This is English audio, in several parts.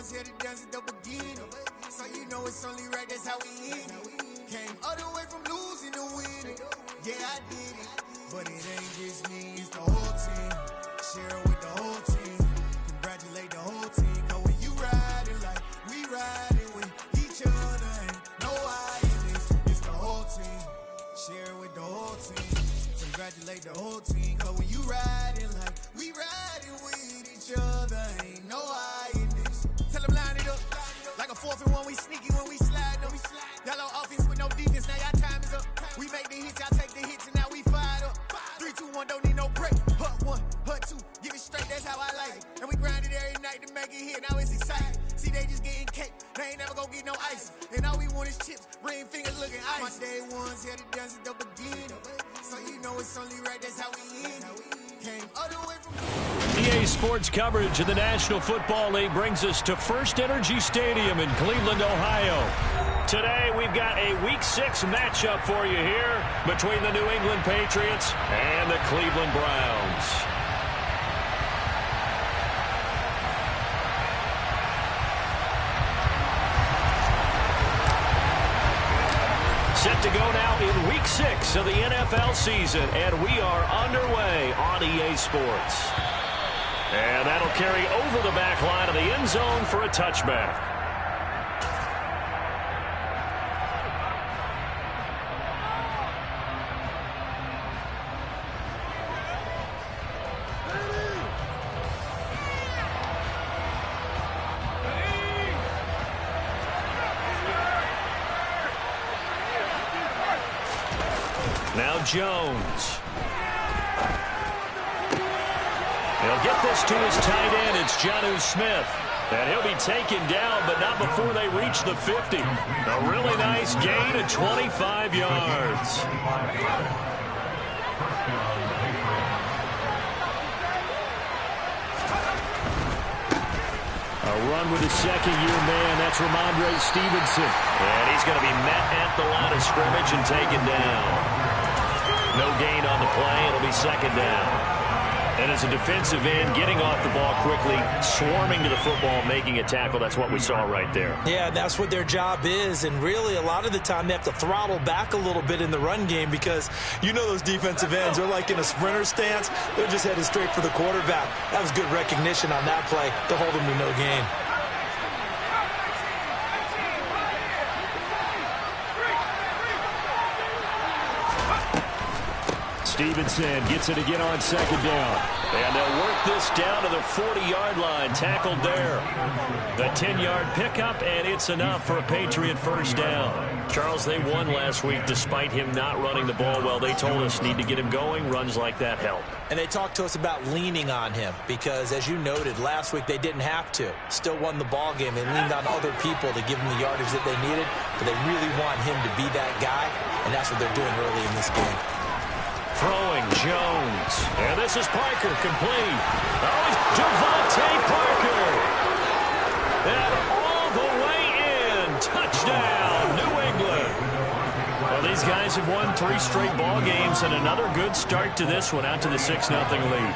ones here to dance at the beginning. So you know it's only right, that's how we end it. Came all the way from losing to winning. Yeah, I did it. But it ain't just me, it's the whole team. Share it with the whole team. Congratulate the whole team. Cause when you riding like we riding with each other, ain't no hiding. It's the whole team. Share it with the whole team. Congratulate the whole team. Cause when you riding like we riding with each other, ain't no hiding. Tell them line it up. Like a 4th and 1, we sneaky when we slide them. Yellow offense with no defense, now y'all time is up. We make the hits, y'all take the hits, and now we fired up. 3, 2, 1, don't need no break. Hut 1, hut 2, give it straight, that's how I like it. And we grind it every night to make it hit, now it's exciting. See, they just getting cake, they ain't never gonna get no ice. And all we want is chips, ring fingers looking ice. My day ones here to dance at the beginning. So you know it's only right, that's how we end it. Came all the way from EA Sports coverage of the National Football League brings us to First Energy Stadium in Cleveland, Ohio. Today, we've got a Week 6 matchup for you here between the New England Patriots and the Cleveland Browns. Set to go now in Week 6 of the NFL season, and we are underway on EA Sports. And that'll carry over the back line of the end zone for a touchback. Now Jones. He'll get this to his tight end. It's Jonnu Smith. And he'll be taken down, but not before they reach the 50. A really nice gain of 25 yards. A run with a second-year man. That's Ramondre Stevenson. And he's going to be met at the line of scrimmage and taken down. No gain on the play. It'll be second down. And as a defensive end, getting off the ball quickly, swarming to the football, making a tackle, that's what we saw right there. Yeah, that's what their job is. And really, a lot of the time, they have to throttle back a little bit in the run game because you know those defensive ends, they're like in a sprinter stance. They're just headed straight for the quarterback. That was good recognition on that play to hold them to no gain. Stevenson gets it again on second down. And they'll work this down to the 40-yard line. Tackled there. The 10-yard pickup, and it's enough for a Patriot first down. Charles, they won last week despite him not running the ball well. They told us need to get him going. Runs like that help. And they talked to us about leaning on him because, as you noted, last week they didn't have to. Still won the ball game. They leaned on other people to give them the yardage that they needed, but they really want him to be that guy, and that's what they're doing early in this game. Throwing Jones. And this is Parker, complete. Oh, it's Devontae Parker. And all the way in. Touchdown, New England. Well, these guys have won 3 straight ball games and another good start to this one out to the 6-0 lead.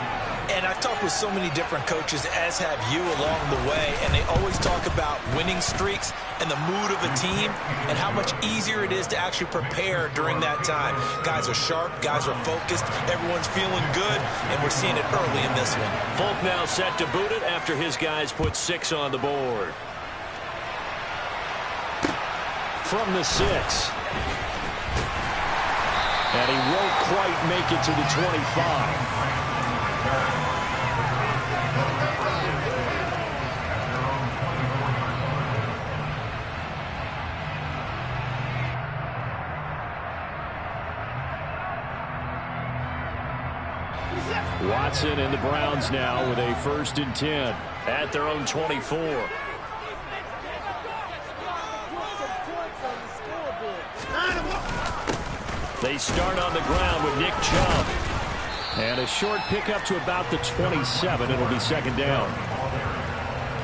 And I've talked with so many different coaches, as have you, along the way, and they always talk about winning streaks and the mood of a team and how much easier it is to actually prepare during that time. Guys are sharp, guys are focused, everyone's feeling good, and we're seeing it early in this one. Folk now set to boot it after his guys put 6 on the board. From the 6. And he won't quite make it to the 25. Watson and the Browns now with a 1st and 10 at their own 24. They start on the ground with Nick Chubb. And a short pickup to about the 27. It'll be 2nd down.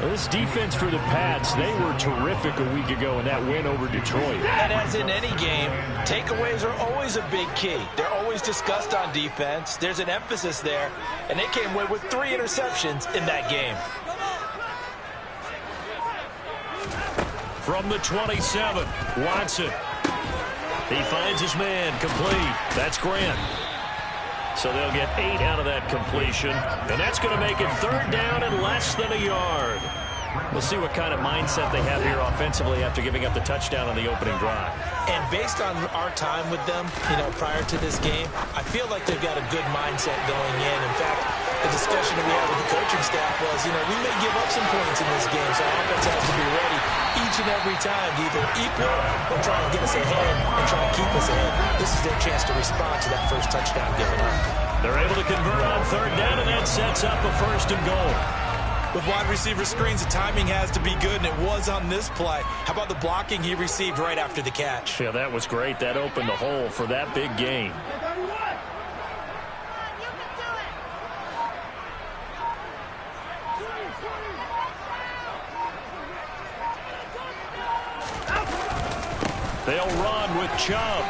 This defense for the Pats, they were terrific a week ago in that win over Detroit. And as in any game, takeaways are always a big key. They're always discussed on defense. There's an emphasis there, and they came away with 3 interceptions in that game. From the 27, Watson. He finds his man, complete. That's Grant. So they'll get 8 out of that completion, and that's going to make it 3rd down and less than a yard. We'll see what kind of mindset they have here offensively after giving up the touchdown on the opening drive. And based on our time with them, prior to this game, I feel like they've got a good mindset going in. In fact, the discussion that we had with the coaching staff was, we may give up some points in this game, so our offense has to be ready each and every time to either equal or try and get us ahead and try and keep us ahead. This is their chance to respond to that first touchdown given up. They're able to convert on 3rd down, and that sets up a 1st and goal. With wide receiver screens, the timing has to be good, and it was on this play. How about the blocking he received right after the catch? Yeah, that was great. That opened the hole for that big gain. They'll run with Chubb.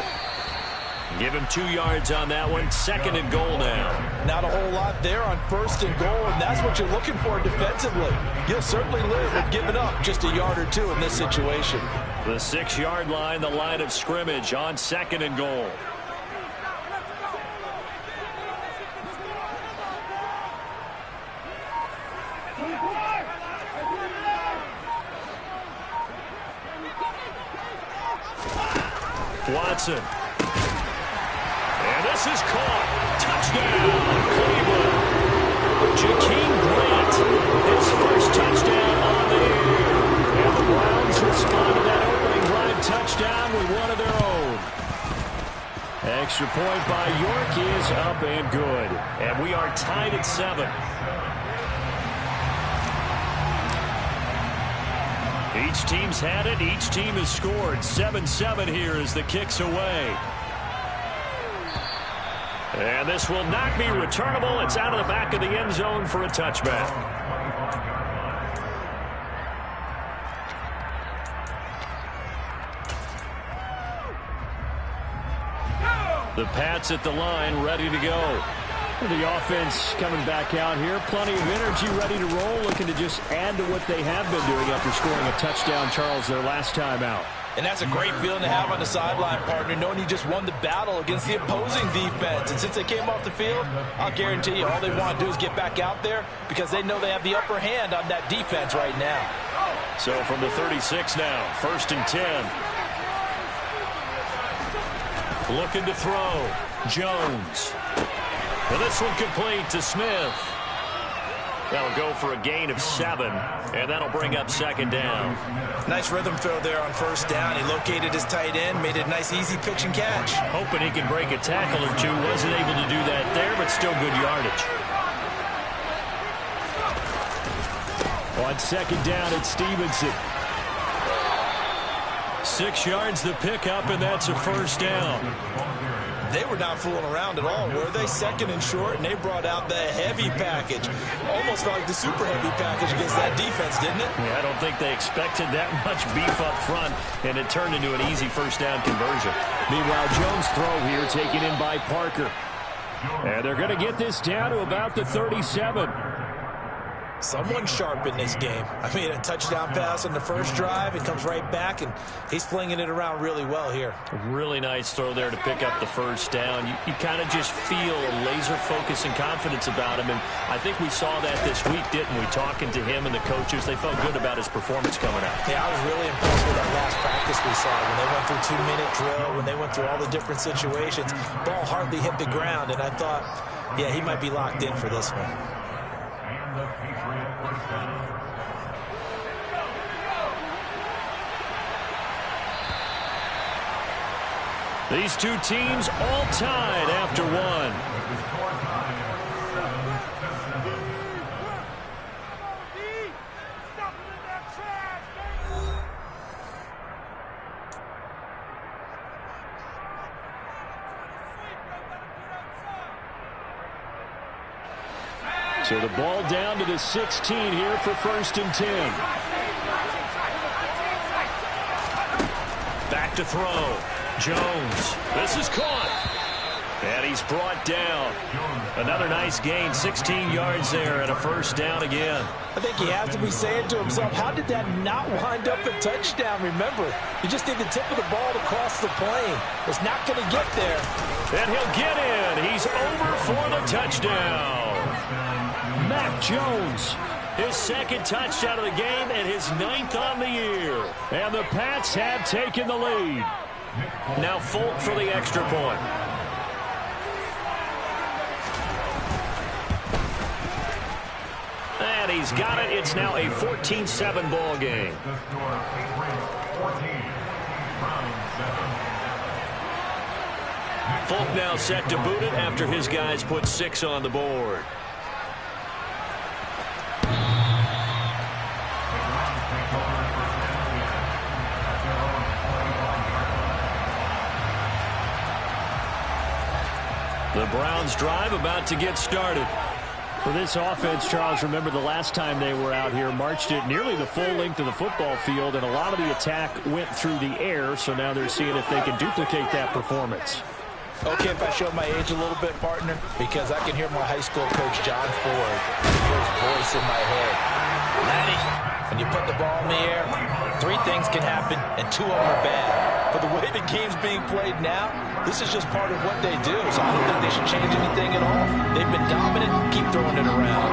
Give him 2 yards on that one. 2nd and goal now. Not a whole lot there on 1st and goal, and that's what you're looking for defensively. You'll certainly live with giving up just a yard or 2 in this situation. The 6-yard line, the line of scrimmage on 2nd and goal. Watson. And this is caught. Touchdown, Cleveland. Jakeem Grant, his first touchdown on the year. And the Browns respond to that opening drive touchdown with one of their own. Extra point by York is up and good. And we are tied at 7. Each team's had it. Each team has scored. 7-7 here as the kick's away. And this will not be returnable. It's out of the back of the end zone for a touchback. The Pats at the line, ready to go. The offense coming back out here. Plenty of energy, ready to roll, looking to just add to what they have been doing after scoring a touchdown, Charles, their last time out. And that's a great feeling to have on the sideline, partner, knowing you just won the battle against the opposing defense. And since they came off the field, I'll guarantee you all they want to do is get back out there because they know they have the upper hand on that defense right now. So from the 36 now, 1st and 10. Looking to throw. Jones. And this one complete to Smith. That'll go for a gain of 7, and that'll bring up 2nd down. Nice rhythm throw there on 1st down. He located his tight end, made it a nice, easy pitch and catch. Hoping he can break a tackle or 2. Wasn't able to do that there, but still good yardage. On 2nd down, it's Stevenson. 6 yards the pickup, and that's a 1st down. They were not fooling around at all, were they? 2nd and short, and they brought out the heavy package. Almost felt like the super heavy package against that defense, didn't it? Yeah, I don't think they expected that much beef up front, and it turned into an easy 1st down conversion. Meanwhile, Jones' throw here taken in by Parker. And they're going to get this down to about the 37. Someone sharp in this game. I mean, a touchdown pass on the first drive. It comes right back, and he's flinging it around really well here. Really nice throw there to pick up the 1st down. You kind of just feel a laser focus and confidence about him, and I think we saw that this week, didn't we? Talking to him and the coaches, they felt good about his performance coming out. Yeah, I was really impressed with that last practice we saw when they went through 2-minute drill, when they went through all the different situations. Ball hardly hit the ground, and I thought, yeah, he might be locked in for this one. These two teams all tied after 1. So the ball down to the 16 here for 1st and 10. Back to throw. Jones. This is caught. And he's brought down. Another nice gain, 16 yards there and a first down again. I think he has to be saying to himself, how did that not wind up a touchdown? Remember, you just need the tip of the ball to cross the plane. It's not going to get there. And he'll get in. He's over for the touchdown. Mac Jones, his second touchdown of the game and his 9th on the year. And the Pats have taken the lead. Now Folk for the extra point. And he's got it. It's now a 14-7 ball game. Folk now set to boot it after his guys put 6 on the board. The Browns drive about to get started. For this offense, Charles, remember the last time they were out here, marched it nearly the full length of the football field, and a lot of the attack went through the air, so now they're seeing if they can duplicate that performance. Okay, if I show my age a little bit, partner, because I can hear my high school coach, John Ford, his voice in my head. Laddie, when you put the ball in the air, 3 things can happen, and 2 of them are bad. But the way the game's being played now, this is just part of what they do, so I don't think they should change anything at all. They've been dominant. Keep throwing it around.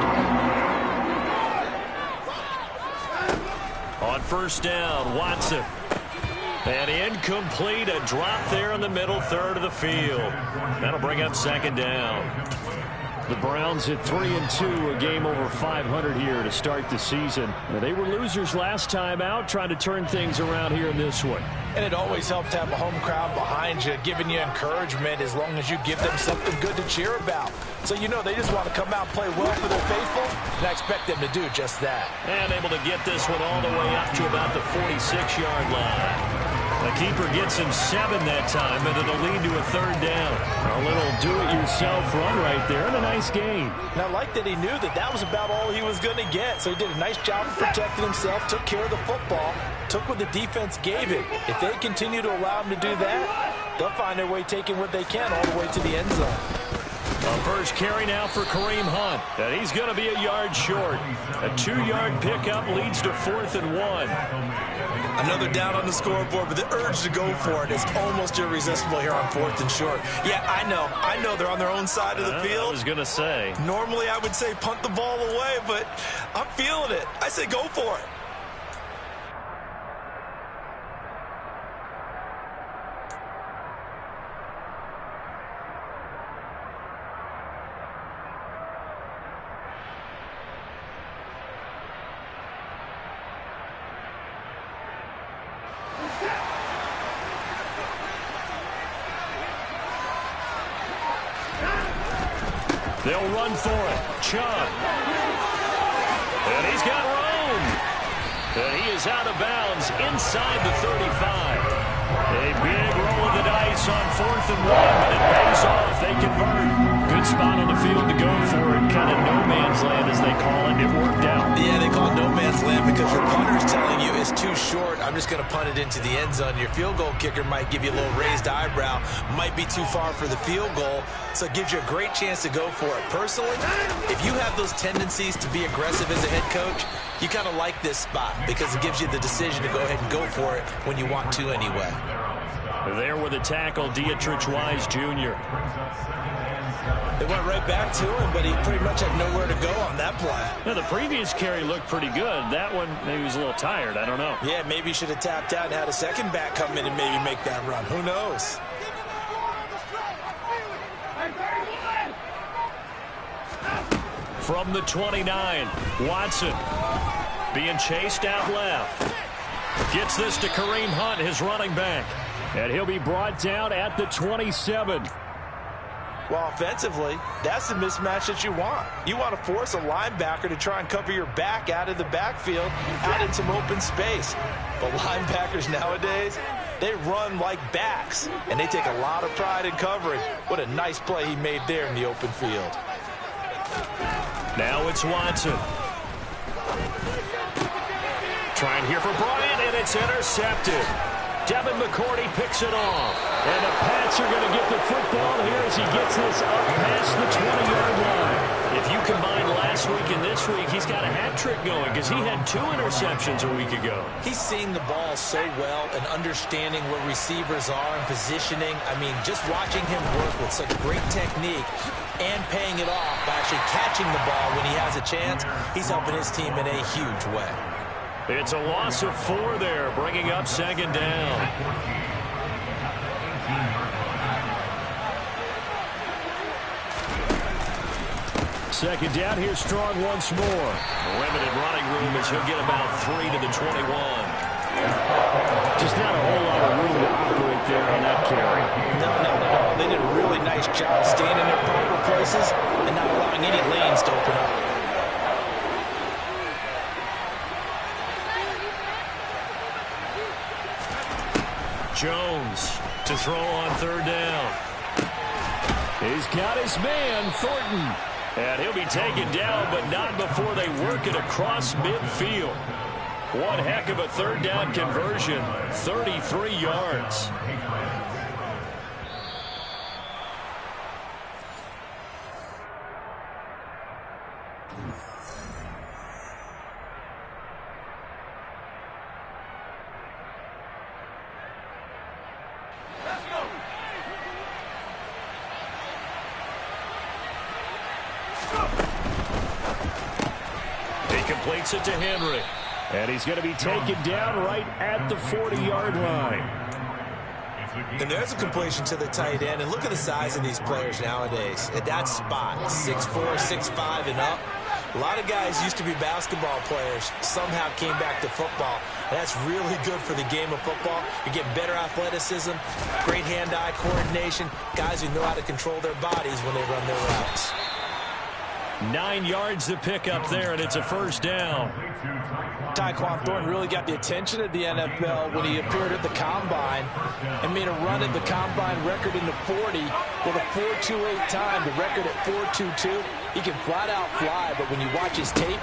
On first down, Watson. And incomplete, a drop there in the middle third of the field. That'll bring up second down. The Browns at 3-2, a game over 500 here to start the season. Now, they were losers last time out, trying to turn things around here in this one. And it always helps to have a home crowd behind you, giving you encouragement as long as you give them something good to cheer about. So you know they just want to come out and play well for their faithful, and I expect them to do just that. And able to get this one all the way up to about the 46-yard line. The keeper gets him 7 that time, and it'll lead to a third down. A little do-it-yourself run right there, and a nice gain. And I like that he knew that that was about all he was going to get. So he did a nice job of protecting himself, took care of the football, took what the defense gave him. If they continue to allow him to do that, they'll find their way taking what they can all the way to the end zone. A first carry now for Kareem Hunt. And he's going to be a yard short. A 2-yard pickup leads to 4th and 1. Another down on the scoreboard, but the urge to go for it is almost irresistible here on 4th and short. Yeah, I know they're on their own side of the field. I was going to say. Normally I would say punt the ball away, but I'm feeling it. I say go for it. They'll run for it. Chubb. And he's got room. And he is out of bounds inside the 35. A big roll of the dice on 4th and 1, but it pays off. They convert. Good spot on the field to go for it. Kind of no man's land, as they call it. It worked out. Yeah, they call it no man's land because your punter is telling you it's too short. I'm just going to punt it into the end zone. Your field goal kicker might give you a little raised eyebrow. Might be too far for the field goal. So it gives you a great chance to go for it. Personally, if you have those tendencies to be aggressive as a head coach, you kind of like this spot because it gives you the decision to go ahead and go for it when you want to anyway. There with the tackle, Dietrich Wise Jr. They went right back to him, but he pretty much had nowhere to go on that play. Now, the previous carry looked pretty good. That one, maybe he was a little tired. I don't know. Yeah, maybe he should have tapped out and had a second back come in and maybe make that run. Who knows? From the 29, Watson being chased out left. Gets this to Kareem Hunt, his running back. And he'll be brought down at the 27. Well, offensively, that's the mismatch that you want. You want to force a linebacker to try and cover your back out of the backfield, out in some open space. But linebackers nowadays, they run like backs, and they take a lot of pride in covering. What a nice play he made there in the open field. Now it's Watson. Trying here for Bryant, and it's intercepted. Devin McCourty picks it off. And the Pats are going to get the football here as he gets this up past the 20-yard line. If you combine last week and this week, he's got a hat trick going because he had 2 interceptions a week ago. He's seeing the ball so well and understanding where receivers are and positioning. I mean, just watching him work with such great technique and paying it off by actually catching the ball when he has a chance, he's helping his team in a huge way. It's a loss of 4 there, bringing up 2nd down. Second down, here's Strong once more. Limited running room as he'll get about 3 to the 21. Just not a whole lot of room to operate there on that carry. No. They did a really nice job staying in their proper places and not allowing any lanes to open up. Jones to throw on 3rd down. He's got his man, Thornton. And he'll be taken down, but not before they work it across midfield. One heck of a 3rd down conversion, 33 yards. Completes it to Henry. And he's going to be taken down right at the 40-yard line. And there's a completion to the tight end. And look at the size of these players nowadays. At that spot, 6'4", 6'5", and up. A lot of guys used to be basketball players. Somehow came back to football. And that's really good for the game of football. You're getting better athleticism, great hand-eye coordination, guys who know how to control their bodies when they run their routes. 9 yards to pick up there, and it's a 1st down. Tyquan Thornton really got the attention of the NFL when he appeared at the Combine and made a run at the Combine record in the 40 with a 4.28 time, the record at 4.22. He can flat out fly, but when you watch his tape,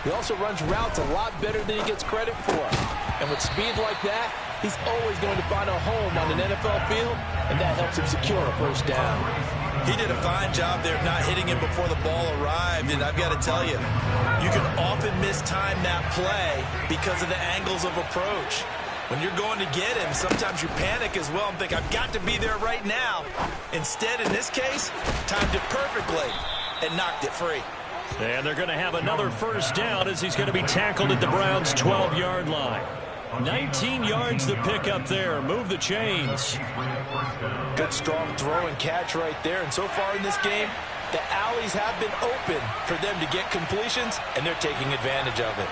he also runs routes a lot better than he gets credit for. And with speed like that, he's always going to find a home on an NFL field, and that helps him secure a 1st down. He did a fine job there of not hitting him before the ball arrived, and I've got to tell you, you can often mistime that play because of the angles of approach. When you're going to get him, sometimes you panic as well and think, I've got to be there right now. Instead, in this case, timed it perfectly and knocked it free. And they're going to have another 1st down as he's going to be tackled at the Browns' 12-yard line. 19 yards to pick up there. Move the chains. Good strong throw and catch right there. And so far in this game, the alleys have been open for them to get completions, and they're taking advantage of it.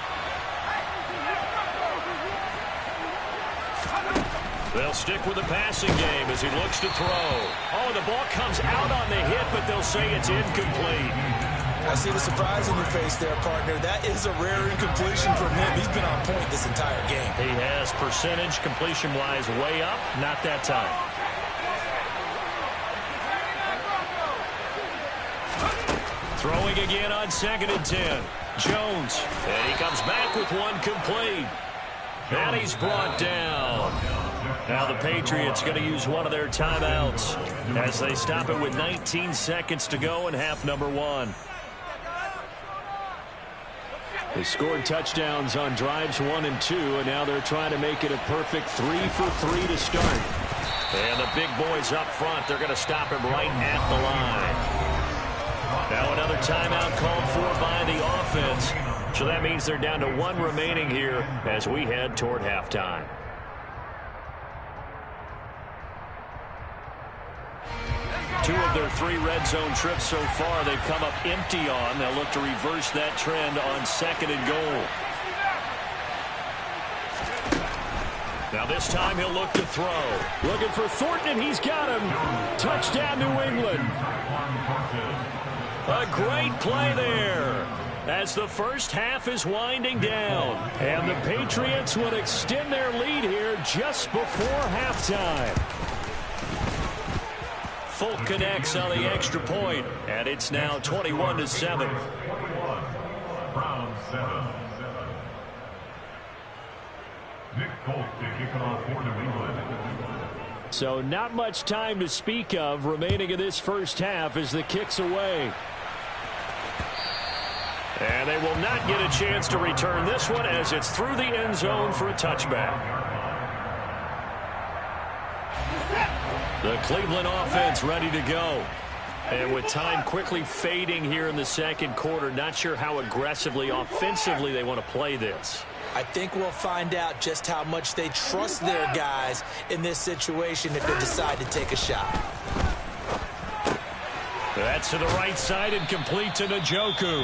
They'll stick with the passing game as he looks to throw. Oh, the ball comes out on the hit, but they'll say it's incomplete. I see the surprise on your face there, partner. That is a rare incompletion from him. He's been on point this entire game. He has percentage completion-wise way up. Not that time. Throwing again on 2nd and 10. Jones. And he comes back with one complete. And he's brought down. Now the Patriots going to use one of their timeouts as they stop it with 19 seconds to go in half number 1. They scored touchdowns on drives 1 and 2, and now they're trying to make it a perfect 3 for 3 to start. And the big boys up front, they're going to stop him right at the line. Now another timeout called for by the offense. So that means they're down to 1 remaining here as we head toward halftime. Two of their 3 red zone trips so far, they've come up empty on. They'll look to reverse that trend on 2nd and goal. Now this time he'll look to throw. Looking for Thornton, and he's got him. Touchdown, New England. A great play there as the first half is winding down. And the Patriots will extend their lead here just before halftime. Folk connects on the extra point, and it's now 21-7. So not much time to speak of remaining in this first half as the kick's away. And they will not get a chance to return this one as it's through the end zone for a touchback. The Cleveland offense ready to go. And with time quickly fading here in the second quarter, not sure how aggressively, offensively they want to play this. I think we'll find out just how much they trust their guys in this situation if they decide to take a shot. That's to the right side and complete to Njoku.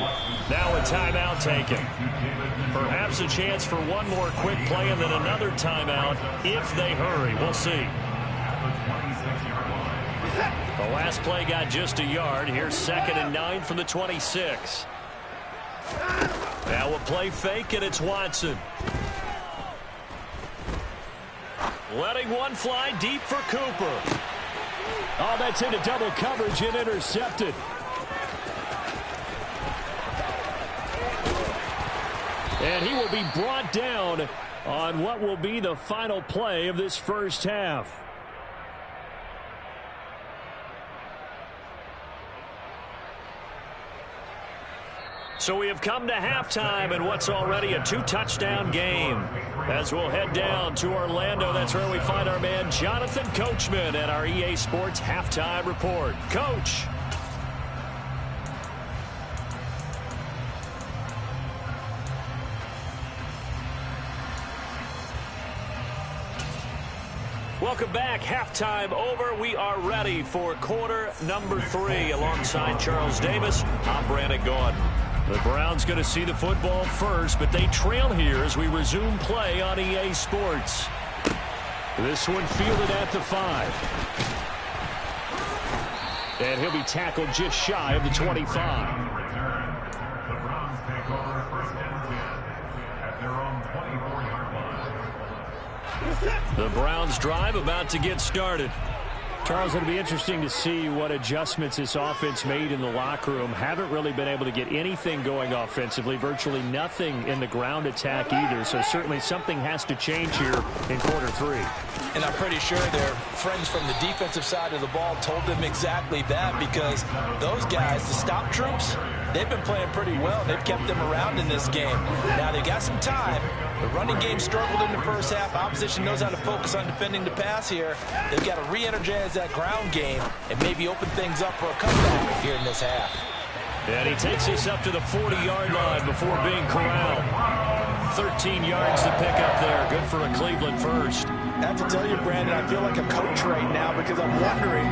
Now a timeout taken. Perhaps a chance for one more quick play and then another timeout if they hurry. We'll see. The last play got just a yard. Here's 2nd and 9 from the 26. Now a play fake, and it's Watson. Letting one fly deep for Cooper. Oh, that's into double coverage and intercepted. And he will be brought down on what will be the final play of this first half. So we have come to halftime in what's already a 2-touchdown game. As we'll head down to Orlando, that's where we find our man Jonathan Coachman at our EA Sports Halftime Report. Coach. Welcome back. Halftime over. We are ready for quarter number 3. Alongside Charles Davis, I'm Brandon Gaudin. The Browns going to see the football first, but they trail here as we resume play on EA Sports. This one fielded at the 5. And he'll be tackled just shy of the 25. The Browns take over 1st and 10 at their own 24-yard line. The Browns drive about to get started. Charles, it'll be interesting to see what adjustments this offense made in the locker room. Haven't really been able to get anything going offensively, virtually nothing in the ground attack either. So certainly something has to change here in quarter 3. And I'm pretty sure their friends from the defensive side of the ball told them exactly that, because those guys, the stop troops, they've been playing pretty well. They've kept them around in this game. Now they've got some time. The running game struggled in the first half. Opposition knows how to focus on defending the pass here. They've got to re-energize that ground game and maybe open things up for a comeback here in this half. And he takes us up to the 40-yard line before being corralled. 13 yards to pick up there. Good for a Cleveland first. I have to tell you, Brandon, I feel like a coach right now, because I'm wondering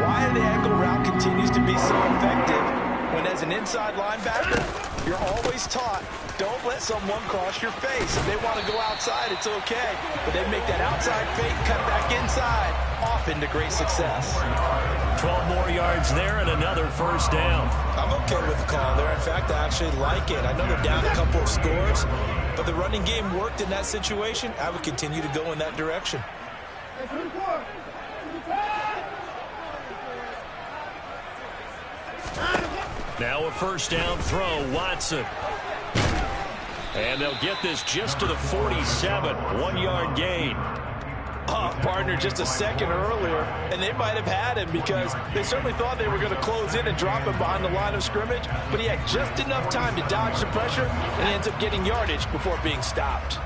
why the angle route continues to be so effective when, as an inside linebacker, you're always taught, don't let someone cross your face. If they want to go outside, it's okay. But they make that outside fake, cut back inside, off into great success. 12 more yards there and another first down. I'm okay with the call there. In fact, I actually like it. I know they're down a couple of scores, but the running game worked in that situation. I would continue to go in that direction. Now a first down throw, Watson. And they'll get this just to the 47, 1-yard gain. Partner just a second earlier, and they might have had him, because they certainly thought they were going to close in and drop him behind the line of scrimmage, but he had just enough time to dodge the pressure, and he ends up getting yardage before being stopped.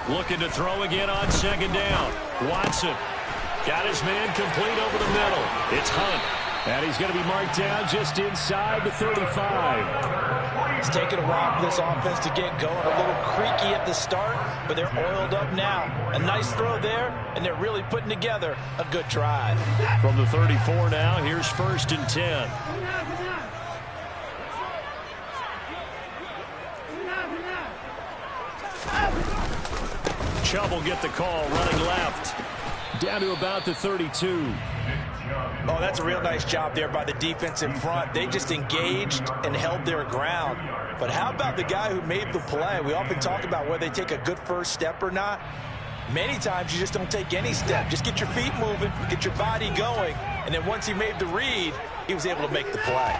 Looking to throw again on 2nd down. Watson got his man complete over the middle. It's Hunt. And he's going to be marked down just inside the 35. It's taken a while for this offense to get going. A little creaky at the start, but they're oiled up now. A nice throw there, and they're really putting together a good drive. From the 34 now, here's 1st and 10. Chubb will get the call, running left. Down to about the 32. Oh, that's a real nice job there by the defense in front. They just engaged and held their ground. But how about the guy who made the play? We often talk about whether they take a good first step or not. Many times you just don't take any step. Just get your feet moving, get your body going, and then once he made the read, he was able to make the play.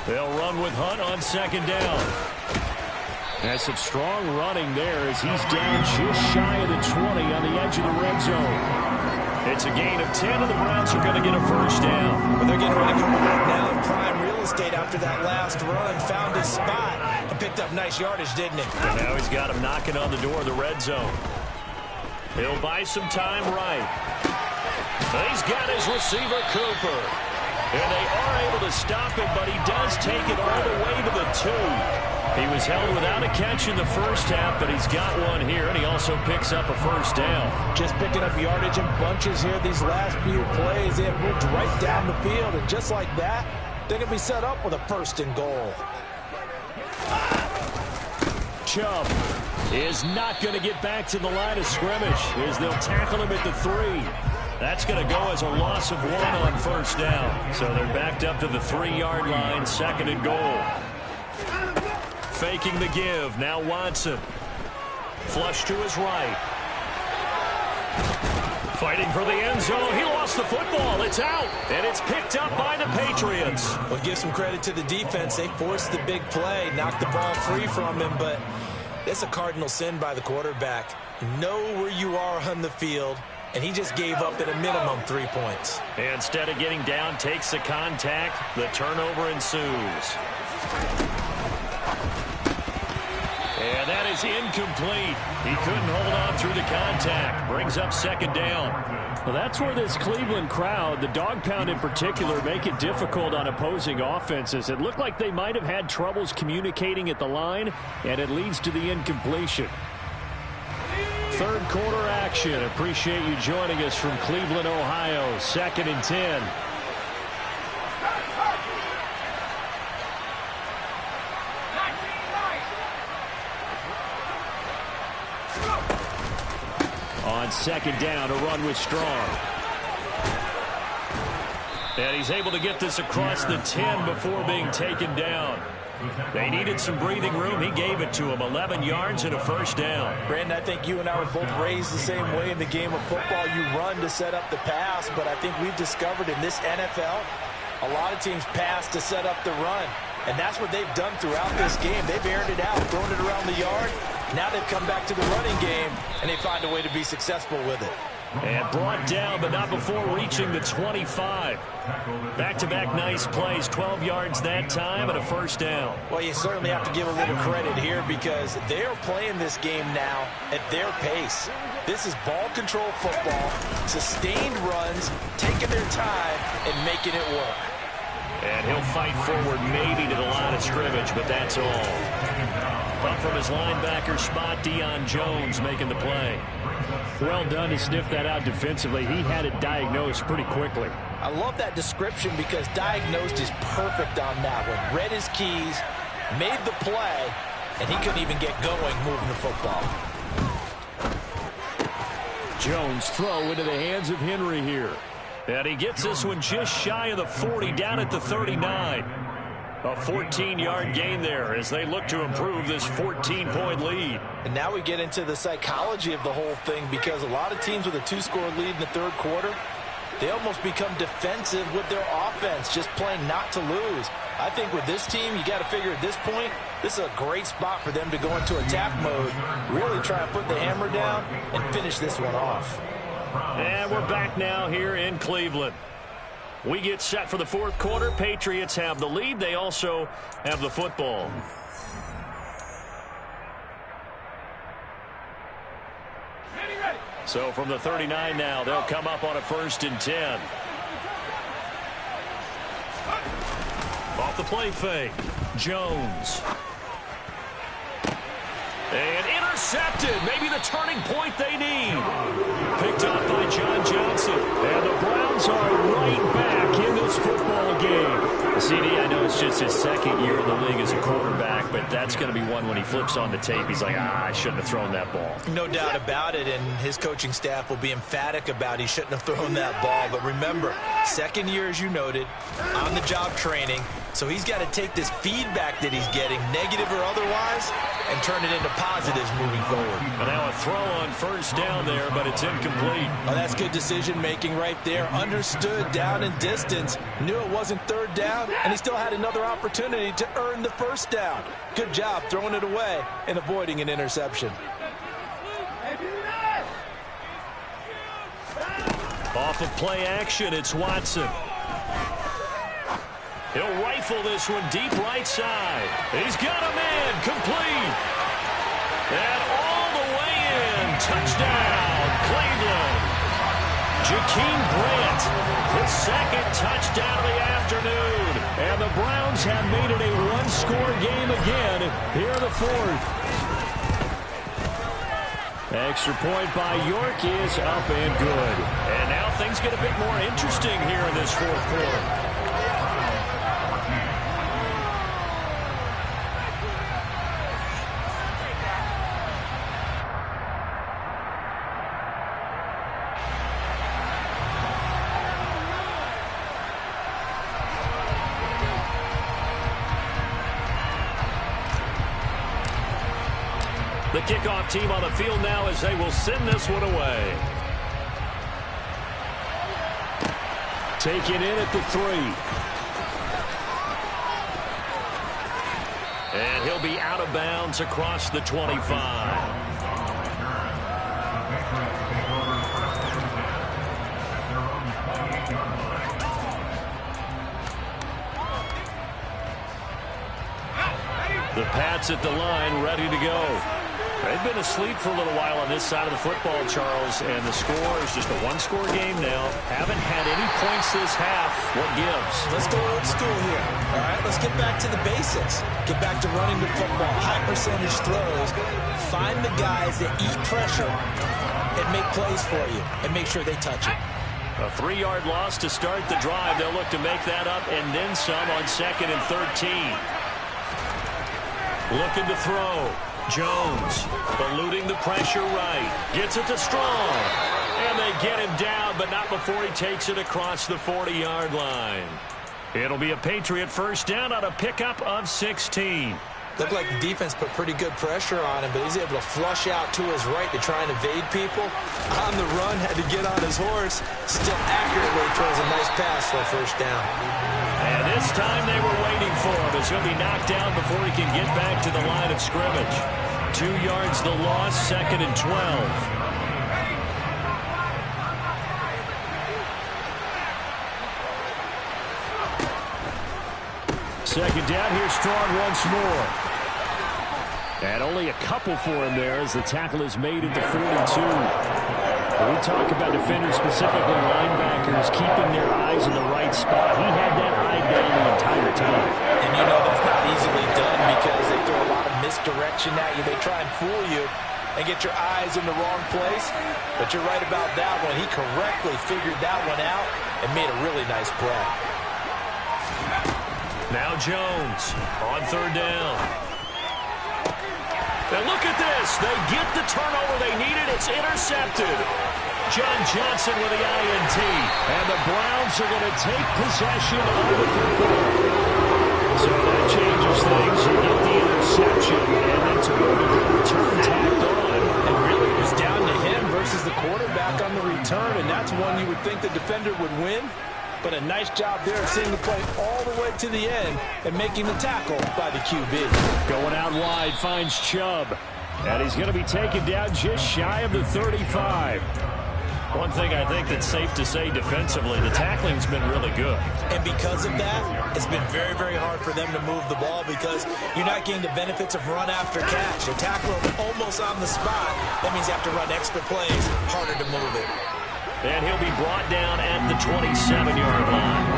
They'll run with Hunt on 2nd down. Has some strong running there as he's down just shy of the 20 on the edge of the red zone. It's a gain of 10, and the Browns are going to get a first down. Well, they're getting ready to come back now in prime real estate after that last run. Found his spot and picked up nice yardage, didn't he? And now he's got him knocking on the door of the red zone. He'll buy some time right. He's got his receiver, Cooper. And they are able to stop him, but he does take it all the way to the 2. He was held without a catch in the first half, but he's got one here, and he also picks up a first down. Just picking up yardage in bunches here these last few plays. They have moved right down the field, and just like that, they're going to be set up with a first and goal. Chubb is not going to get back to the line of scrimmage as they'll tackle him at the 3. That's going to go as a loss of 1 on first down. So they're backed up to the 3-yard line, second and goal. Faking the give. Now Watson. Flush to his right. Fighting for the end zone. He lost the football. It's out. And it's picked up by the Patriots. Well, give some credit to the defense. They forced the big play, knocked the ball free from him, but it's a cardinal sin by the quarterback. Know where you are on the field, and he just gave up at a minimum 3 points. Instead of getting down, takes the contact. The turnover ensues. And that is incomplete. He couldn't hold on through the contact. Brings up second down. Well, that's where this Cleveland crowd, the dog pound in particular, make it difficult on opposing offenses. It looked like they might have had troubles communicating at the line, and it leads to the incompletion. Third quarter action. Appreciate you joining us from Cleveland, Ohio. 2nd and 10. On second down, a run with Strong. And he's able to get this across the 10 before being taken down. They needed some breathing room. He gave it to him. 11 yards and a first down. Brandon, I think you and I were both raised the same way in the game of football. You run to set up the pass, but I think we've discovered in this NFL, a lot of teams pass to set up the run. And that's what they've done throughout this game. They've aired it out, thrown it around the yard. Now they've come back to the running game, and they find a way to be successful with it. And brought down, but not before reaching the 25. Back-to-back nice plays, 12 yards that time, and a first down. Well, you certainly have to give a little credit here because they're playing this game now at their pace. This is ball control football, sustained runs, taking their time, and making it work. And he'll fight forward maybe to the line of scrimmage, but that's all. Up from his linebacker spot, Deion Jones making the play. Well done to sniff that out defensively. He had it diagnosed pretty quickly. I love that description because diagnosed is perfect on that one. Read his keys, made the play, and he couldn't even get going moving the football. Jones throw into the hands of Henry here. And he gets this one just shy of the 40, down at the 39. A 14-yard gain there as they look to improve this 14-point lead. And now we get into the psychology of the whole thing because a lot of teams with a 2-score lead in the third quarter, they almost become defensive with their offense, just playing not to lose. I think with this team, you got to figure at this point, this is a great spot for them to go into attack mode, really try and put the hammer down and finish this one off. And we're back now here in Cleveland. We get set for the fourth quarter. Patriots have the lead. They also have the football. So from the 39 now, they'll come up on a 1st and 10. Off the play fake. Jones. And intercepted. Maybe the turning point they need. Picked up by John Johnson. And the Browns are right back in this football game. CD, I know it's just his second year in the league as a quarterback, but that's going to be one when he flips on the tape. He's like, I shouldn't have thrown that ball. No doubt about it, and his coaching staff will be emphatic about he shouldn't have thrown that ball. But remember, second year, as you noted, on-the-job training, So he's got to take this feedback that he's getting, negative or otherwise, and turn it into positives moving forward. And now a throw on first down there, but it's incomplete. Oh, that's good decision-making right there. Understood down and distance, knew it wasn't third down, and he still had another opportunity to earn the first down. Good job throwing it away and avoiding an interception. Off of play action, it's Watson. He'll rifle this one deep right side. He's got a man, complete. And all the way in, touchdown, Cleveland. Jakeem Grant, his second touchdown of the afternoon. And the Browns have made it a one-score game again here in the fourth. Extra point by York is up and good. And now things get a bit more interesting here in this fourth quarter. The kickoff team on the field now as they will send this one away. Taken in at the 3. And he'll be out of bounds across the 25. The Pats at the line, ready to go. They've been asleep for a little while on this side of the football, Charles, and the score is just a one-score game now. Haven't had any points this half. What gives? Let's go old school here. All right, let's get back to the basics. Get back to running the football, high-percentage throws. Find the guys that eat pressure and make plays for you and make sure they touch it. A 3-yard loss to start the drive. They'll look to make that up and then some on 2nd and 13. Looking to throw. Jones eluding the pressure right. Gets it to Strong. And they get him down, but not before he takes it across the 40-yard line. It'll be a Patriot first down on a pickup of 16. Looked like the defense put pretty good pressure on him, but he's able to flush out to his right to try and evade people. On the run, had to get on his horse. Still accurately throws a nice pass for a first down. And this time they were waiting for him. He's going to be knocked down before he can get back to the line of scrimmage. 2 yards the loss, 2nd and 12. Second down, here's Strong once more. And only a couple for him there as the tackle is made at the 42. When we talk about defenders, specifically linebackers, keeping their eyes in the right spot. He had that eye down the entire time. And you know that's not easily done because they throw a lot of misdirection at you. They try and fool you and get your eyes in the wrong place. But you're right about that one. He correctly figured that one out and made a really nice play. Now Jones on 3rd down. And look at this. They get the turnover they needed. It's intercepted. John Johnson with the INT. And the Browns are going to take possession of the football. So that changes things. You get the interception, and then to go to the return tacked on. And really it was down to him versus the quarterback on the return, and that's one you would think the defender would win. But a nice job there of seeing the play all the way to the end and making the tackle by the QB. Going out wide, finds Chubb. And he's going to be taken down just shy of the 35. One thing I think that's safe to say defensively, the tackling's been really good. And because of that, it's been very, very hard for them to move the ball because you're not getting the benefits of run after catch. You're tackling almost on the spot. That means you have to run extra plays, harder to move it. And he'll be brought down at the 27-yard line.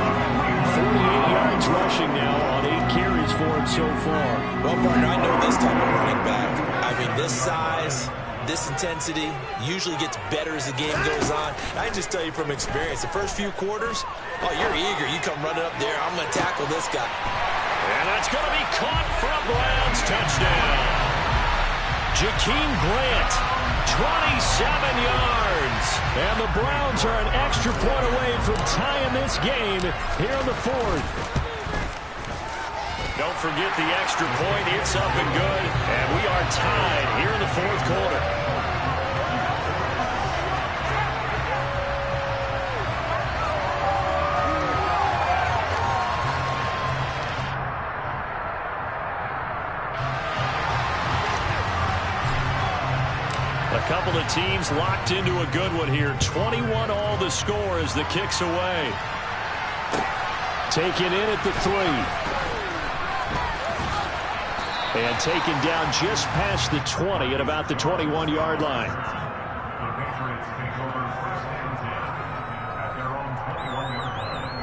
48 yards rushing now on 8 carries for him so far. Well, partner, I know this type of running back. I mean, this size, this intensity usually gets better as the game goes on. I can just tell you from experience, the first few quarters, oh, you're eager. You come running up there. I'm going to tackle this guy. And that's going to be caught for a Browns touchdown. Jakeem Grant, 27 yards. And the Browns are an extra point away from tying this game here in the fourth. not forget the extra point. It's up and good, and we are tied here in the fourth quarter. A couple of teams locked into a good one here. 21 all the score as the kick's away. Taken in at the 3. And taken down just past the 20 at about the 21-yard line. The Patriots take over first and 10 at their own 21-yard line.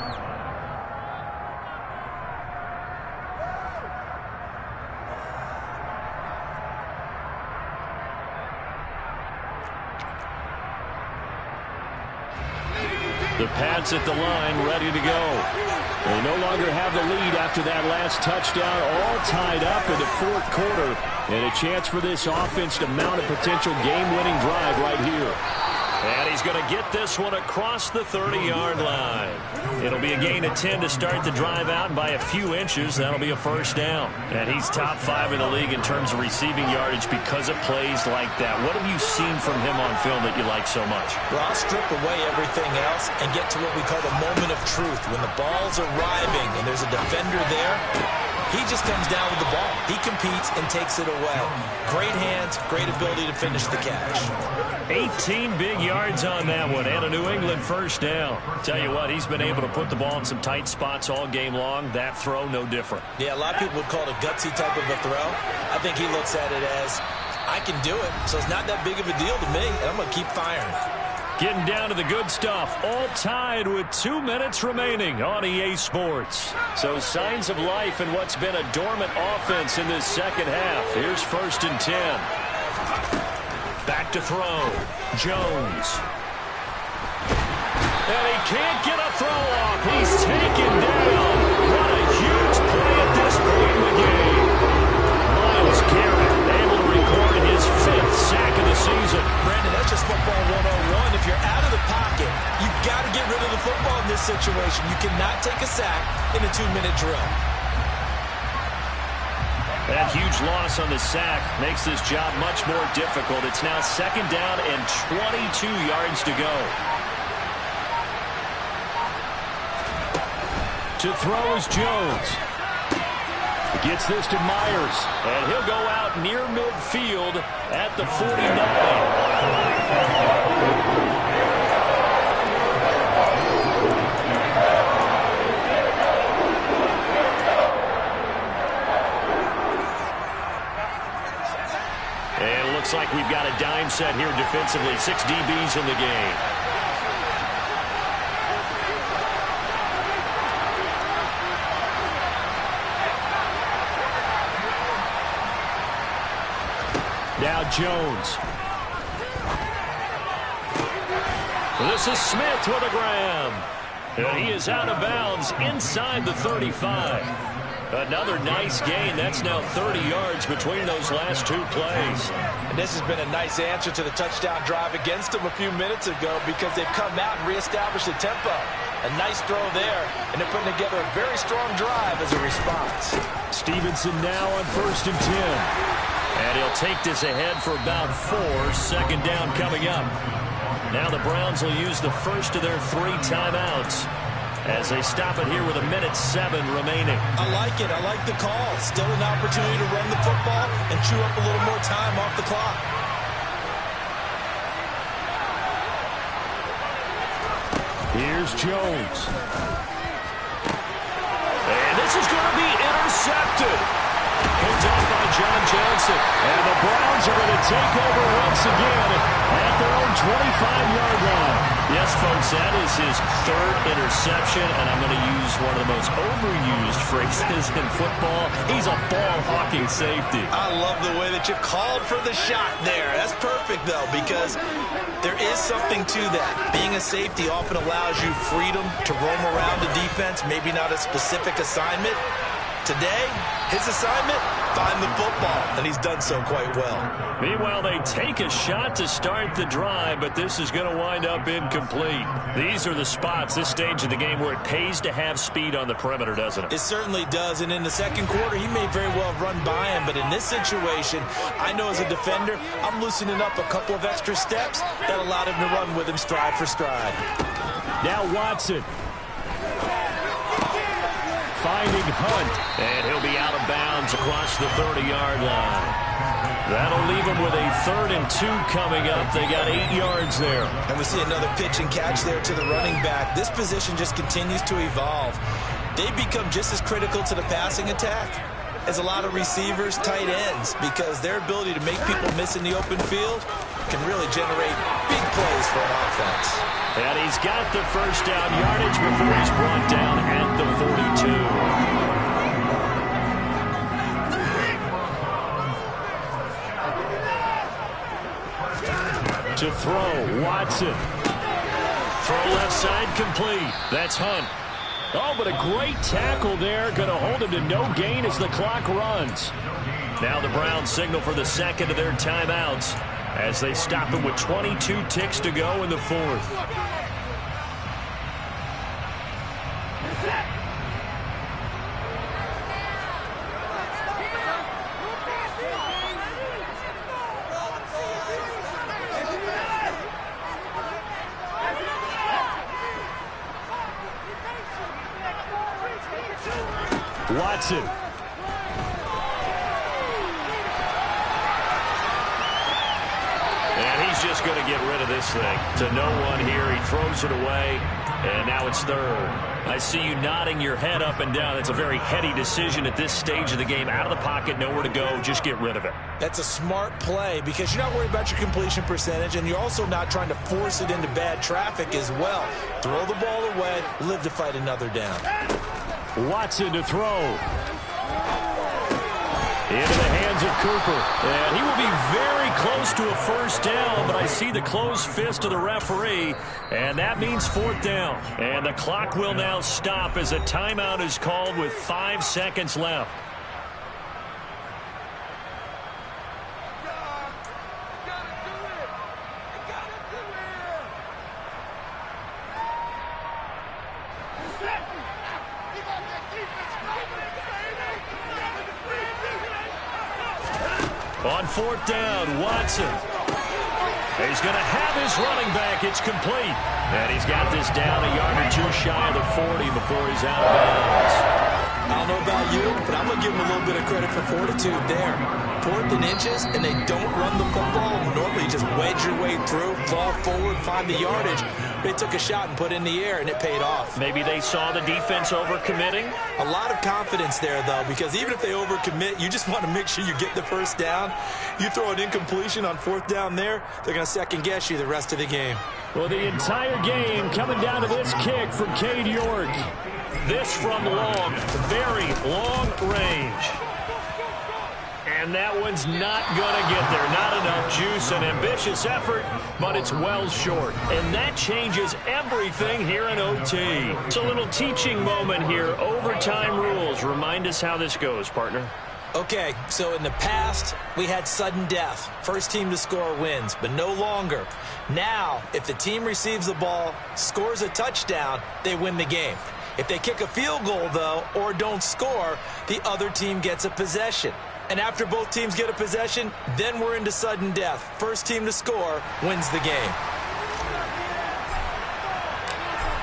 The Pats at the line, ready to go. They no longer have the lead after that last touchdown, all tied up in the fourth quarter. And a chance for this offense to mount a potential game-winning drive right here. And he's going to get this one across the 30-yard line. It'll be a gain of 10 to start the drive out, and by a few inches, that'll be a first down. And he's top 5 in the league in terms of receiving yardage because of plays like that. What have you seen from him on film that you like so much? Well, I'll strip away everything else and get to what we call the moment of truth. When the ball's arriving and there's a defender there, he just comes down with the ball. He competes and takes it away. Great hands, great ability to finish the catch. 18 big yards on that one, and a New England first down. Tell you what, he's been able to put the ball in some tight spots all game long. That throw, no different. Yeah, a lot of people would call it a gutsy type of a throw. I think he looks at it as, I can do it, so it's not that big of a deal to me, and I'm going to keep firing. Getting down to the good stuff, all tied with 2 minutes remaining on EA Sports. So signs of life in what's been a dormant offense in this second half. Here's first and 10. Back to throw. Jones. And he can't get a throw off. He's taken down. What a huge play at this point in the game. Myles Garrett able to record his 5th sack of the season. Brandon, that's just football 101. If you're out of the pocket, you've got to get rid of the football in this situation. You cannot take a sack in a 2-minute drill. That huge loss on the sack makes this job much more difficult. It's now second down and 22 yards to go. To throw is Jones. Gets this to Myers, and he'll go out near midfield at the 49. Looks like we've got a dime set here defensively. 6 DBs in the game. Now Jones. This is Smith with a grab. And he is out of bounds inside the 35. Another nice gain. That's now 30 yards between those last 2 plays. And this has been a nice answer to the touchdown drive against them a few minutes ago because they've come out and reestablished the tempo. A nice throw there, and they're putting together a very strong drive as a response. Stevenson now on first and 10. And he'll take this ahead for about 4. Second down coming up. Now the Browns will use the first of their 3 timeouts as they stop it here with 1:07 remaining. I like it. I like the call. Still an opportunity to run the football and chew up a little more time off the clock. Here's Jones. And this is going to be intercepted. Picked off by John Johnson. And the Browns are going to take over once again at their own 25-yard line. Yes, folks, that is his 3rd interception, and I'm going to use one of the most overused phrases in football. He's a ball-hawking safety. I love the way that you called for the shot there. That's perfect, though, because there is something to that. Being a safety often allows you freedom to roam around the defense, maybe not a specific assignment. Today, his assignment, find the football, and he's done so quite well. Meanwhile, they take a shot to start the drive, but this is going to wind up incomplete. These are the spots, this stage of the game, where it pays to have speed on the perimeter, doesn't it? It certainly does, and in the second quarter, he may very well have run by him, but in this situation, I know as a defender, I'm loosening up a couple of extra steps that allowed him to run with him stride for stride. Now Watson. Finding Hunt, and he'll be out of bounds across the 30-yard line. That'll leave him with a 3rd and 2 coming up. They got 8 yards there. And we see another pitch and catch there to the running back. This position just continues to evolve. They become just as critical to the passing attack as a lot of receivers, tight ends, because their ability to make people miss in the open field can really generate big plays for an offense. And he's got the first down yardage before he's brought down at the 42. To throw, Watson. Throw left side complete. That's Hunt. Oh, but a great tackle there. Going to hold him to no gain as the clock runs. Now the Browns signal for the second of their timeouts as they stop him with 22 ticks to go in the 4th. Watson. And he's just going to get rid of this thing. To no one here. He throws it away. And now it's 3rd. I see you nodding your head up and down. It's a very heady decision at this stage of the game. Out of the pocket, nowhere to go. Just get rid of it. That's a smart play because you're not worried about your completion percentage, and you're also not trying to force it into bad traffic as well. Throw the ball away, live to fight another down. Watson to throw. Into the hands of Cooper. And he will be very close to a first down, but I see the closed fist of the referee, and that means 4th down. And the clock will now stop as a timeout is called with 5 seconds left. On 4th down, Watson. He's going to have his running back. It's complete. And he's got this down a yard or 2 shy of the 40 before he's out of bounds. I don't know about you, but I'm going to give him a little bit of credit for fortitude there. 4th and inches, and they don't run the football. Normally, you just wedge your way through, fall forward, find the yardage. They took a shot and put it in the air, and it paid off. Maybe they saw the defense overcommitting? A lot of confidence there, though, because even if they overcommit, you just want to make sure you get the first down. You throw an incompletion on 4th down there, they're going to second-guess you the rest of the game. Well, the entire game coming down to this kick from Cade York. This from long, very long range. And that one's not going to get there. Not enough juice. An ambitious effort, but it's well short. And that changes everything here in OT. It's a little teaching moment here. Overtime rules. Remind us how this goes, partner. Okay, so in the past, we had sudden death. First team to score wins, but no longer. Now, if the team receives the ball, scores a touchdown, they win the game. If they kick a field goal, though, or don't score, the other team gets a possession. And after both teams get a possession, then we're into sudden death. First team to score wins the game.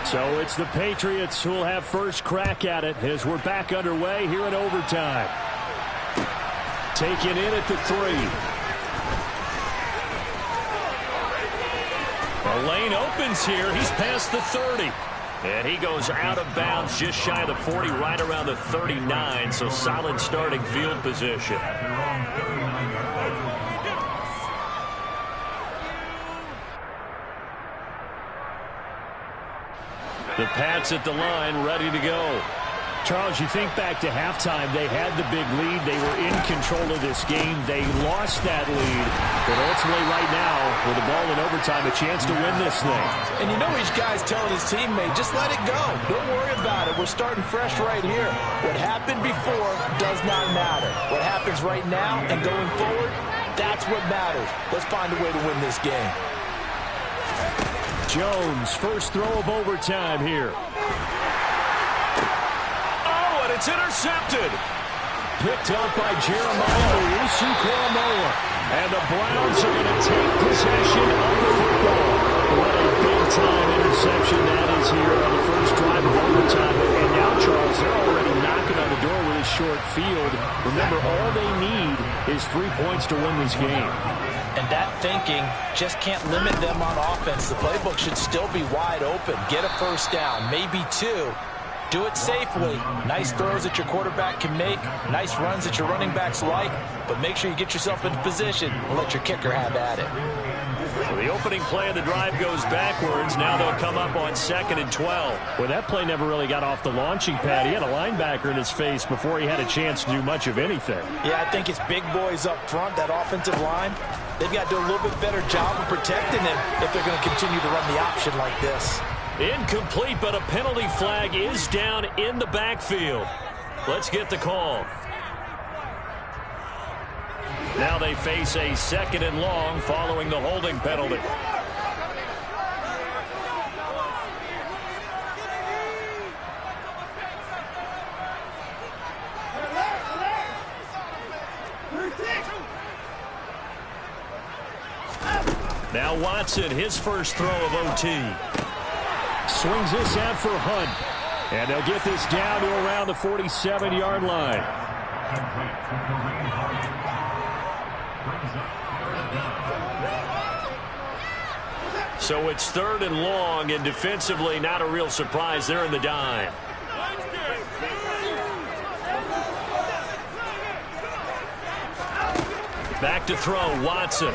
So it's the Patriots who will have first crack at it as we're back underway here in overtime. Taken in at the 3. The lane opens here. He's past the 30. And he goes out of bounds just shy of the 40, right around the 39. So solid starting field position. The Pats at the line, ready to go. Charles, you think back to halftime, they had the big lead. They were in control of this game. They lost that lead. But ultimately right now, with the ball in overtime, a chance to win this thing. And you know each guy's telling his teammate, just let it go. Don't worry about it. We're starting fresh right here. What happened before does not matter. What happens right now and going forward, that's what matters. Let's find a way to win this game. Jones, first throw of overtime here. It's intercepted. Picked up by Jeremiah Owusu-Koramoah. And the Browns are going to take possession of the football. What a big-time interception that is here on the first drive of overtime. And now, Charles, they're already knocking on the door with a short field. Remember, all they need is 3 points to win this game. And that thinking just can't limit them on offense. The playbook should still be wide open. Get a first down, maybe 2. Do it safely. Nice throws that your quarterback can make. Nice runs that your running backs like. But make sure you get yourself into position and let your kicker have at it. So the opening play of the drive goes backwards. Now they'll come up on 2nd and 12. Well, that play never really got off the launching pad. He had a linebacker in his face before he had a chance to do much of anything. Yeah, I think it's big boys up front, that offensive line. They've got to do a little bit better job of protecting him if they're going to continue to run the option like this. Incomplete, but a penalty flag is down in the backfield. Let's get the call. Now they face a 2nd and long following the holding penalty. Now Watson, his first throw of OT. Swings this out for Hunt. And they'll get this down to around the 47-yard line. So it's 3rd and long, and defensively not a real surprise. They're in the dime. Back to throw, Watson.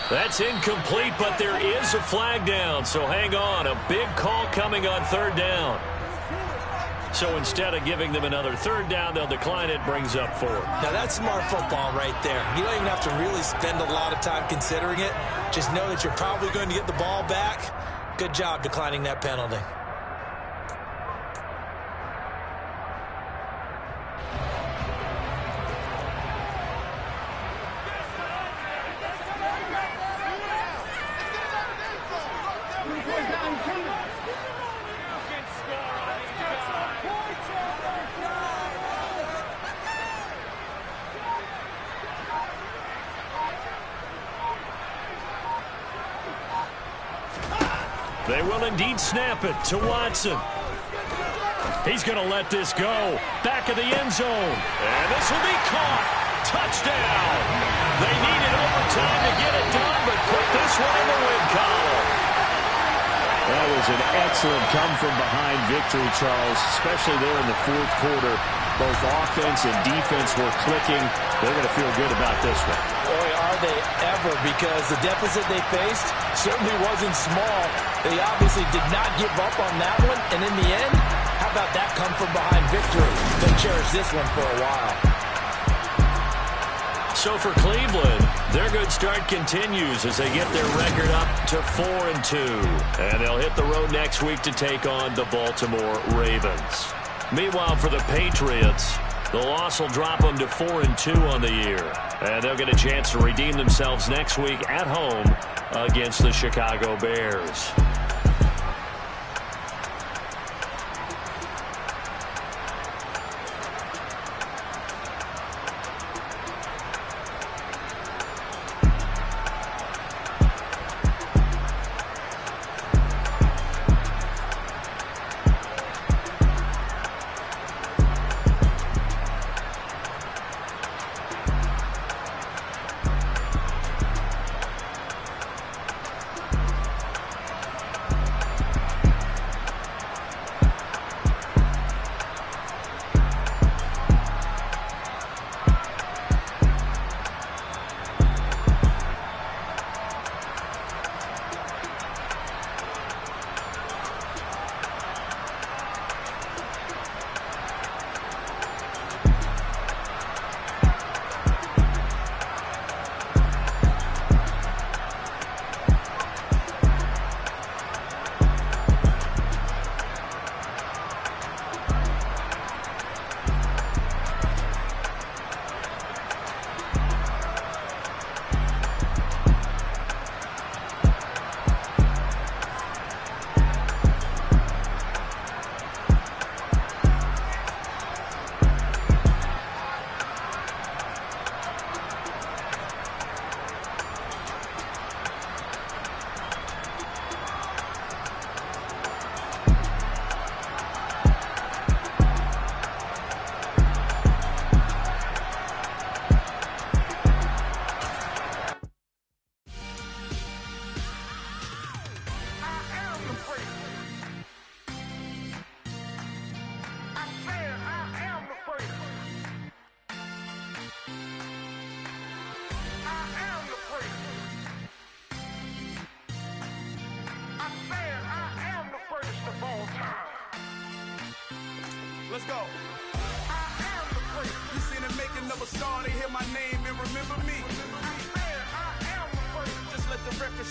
That's incomplete, but there is a flag down, so hang on. A big call coming on 3rd down. So instead of giving them another 3rd down, they'll decline it, brings up 4. Now that's smart football right there. You don't even have to really spend a lot of time considering it. Just know that you're probably going to get the ball back. Good job declining that penalty. They will indeed snap it to Watson. He's going to let this go. Back of the end zone. And this will be caught. Touchdown. They needed overtime to get it done, but put this one in the win column. That was an excellent come-from-behind victory, Charles, especially there in the 4th quarter. Both offense and defense were clicking. They're going to feel good about this one. Boy, are they ever, because the deficit they faced certainly wasn't small. They obviously did not give up on that one, and in the end, how about that come-from-behind victory? They'll cherish this one for a while. So for Cleveland, their good start continues as they get their record up to 4-2. And they'll hit the road next week to take on the Baltimore Ravens. Meanwhile, for the Patriots, the loss will drop them to 4-2 on the year. And they'll get a chance to redeem themselves next week at home against the Chicago Bears. Let's go. I am the great. You seen the making of a star, they hear my name and remember me. I am the great. Just let the record show.